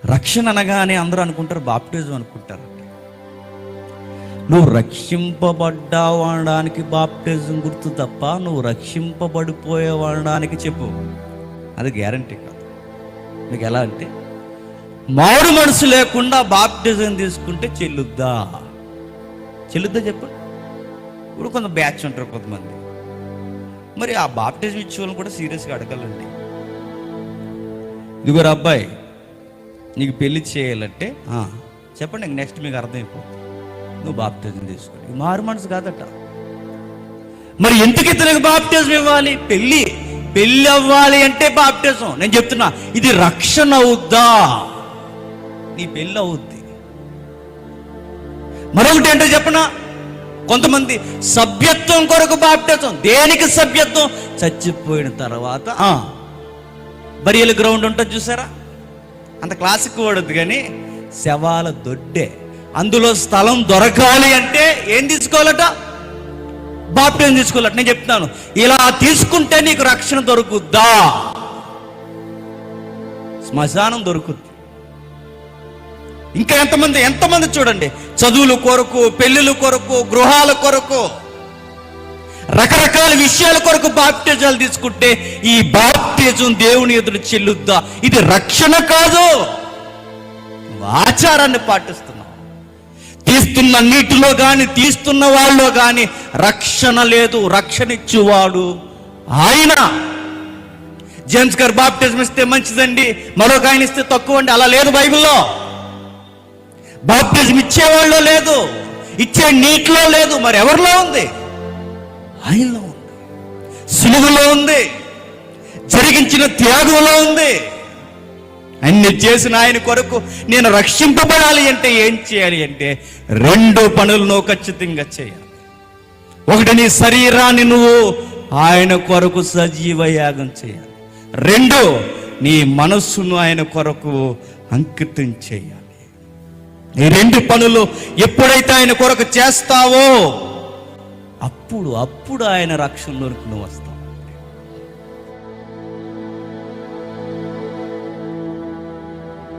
రక్షణ అనగానే అందరూ అనుకుంటారు బాప్టిజం అనుకుంటారు. నువ్వు రక్షింపబడ్డావు అనడానికి బాప్టిజం గుర్తు తప్ప నువ్వు రక్షింపబడిపోయావు అనడానికి చెప్పు, అది గ్యారంటీ కాదు. మీకు ఎలా అంటే, మారు మనసు లేకుండా బాప్టిజం తీసుకుంటే చెల్లుద్దా చెప్పండి. ఇప్పుడు కొంత బ్యాచ్ ఉంటారు కొంతమంది, మరి ఆ బాప్టిజం ఇచ్చే వాళ్ళని కూడా సీరియస్గా అడగాలండి. ఇదిగోరు అబ్బాయి, నీకు పెళ్లి చేయాలంటే చెప్పండి, నెక్స్ట్ మీకు అర్థమైపోతుంది, నువ్వు బాప్టిజం తీసుకోండి. మారు మనసు కాదట. మరి ఎందుకు ఇతనికి బాప్టిజం ఇవ్వాలి? పెళ్ళి అవ్వాలి అంటే బాప్టిజం. నేను చెప్తున్నా, ఇది రక్షణ అవుద్దా? నీ పెళ్ళి అవుద్ది. మరొకటి ఏంటో చెప్పనా, కొంతమంది సభ్యత్వం కొరకు బాప్టిజం. దేనికి సభ్యత్వం? చచ్చిపోయిన తర్వాత బరియల్ గ్రౌండ్ ఉంటుంది చూసారా, అంత క్లాసిక్ వాడద్దు కానీ శవాల దొడ్డే, అందులో స్థలం దొరకాలి అంటే ఏం తీసుకోవాలట? బాప్టిజం తీసుకోవాలట. నేను చెప్తున్నాను, ఇలా తీసుకుంటే నీకు రక్షణ దొరుకుద్దా? శ్మశానం దొరుకుద్ది. ఇంకా ఎంతమంది చూడండి, చదువుల కొరకు, పెళ్ళిళ్ళ కొరకు, గృహాల కొరకు, రకరకాల విషయాల కొరకు బాప్టిజాలు తీసుకుంటే ఈ బాప్టిజం దేవుని ఎదురు చెల్లుద్దా? ఇది రక్షణ కాదు, ఆచారాన్ని పాటిస్తున్నాం. తీస్తున్న నీటిలో కానీ తీస్తున్న వాళ్ళలో కానీ రక్షణ లేదు. రక్షణ ఇచ్చేవాడు ఆయన. జేమ్స్ గారు బాప్టిజం ఇస్తే మంచిదండి, మరొక ఆయన ఇస్తే తక్కువ అండి, అలా లేదు బైబిల్లో. బాప్టిజం ఇచ్చేవాళ్ళలో లేదు, ఇచ్చే నీటిలో లేదు, మరి ఎవరిలో ఉంది? ఆయనలో ఉంది, సిలువలో ఉంది, జరిగించిన త్యాగంలో ఉంది. అన్ని చేసిన ఆయన కొరకు నేను రక్షింపబడాలి అంటే ఏం చేయాలి అంటే 2 పనులను ఖచ్చితంగా చేయాలి. ఒకటి, నీ శరీరాన్ని నువ్వు ఆయన కొరకు సజీవ యాగం చేయాలి. 2, నీ మనస్సును ఆయన కొరకు అంకితం చేయాలి. ఈ 2 పనులు ఎప్పుడైతే ఆయన కొరకు చేస్తావో అప్పుడు ఆయన రక్షణలోకి నువ్వు వస్తావు.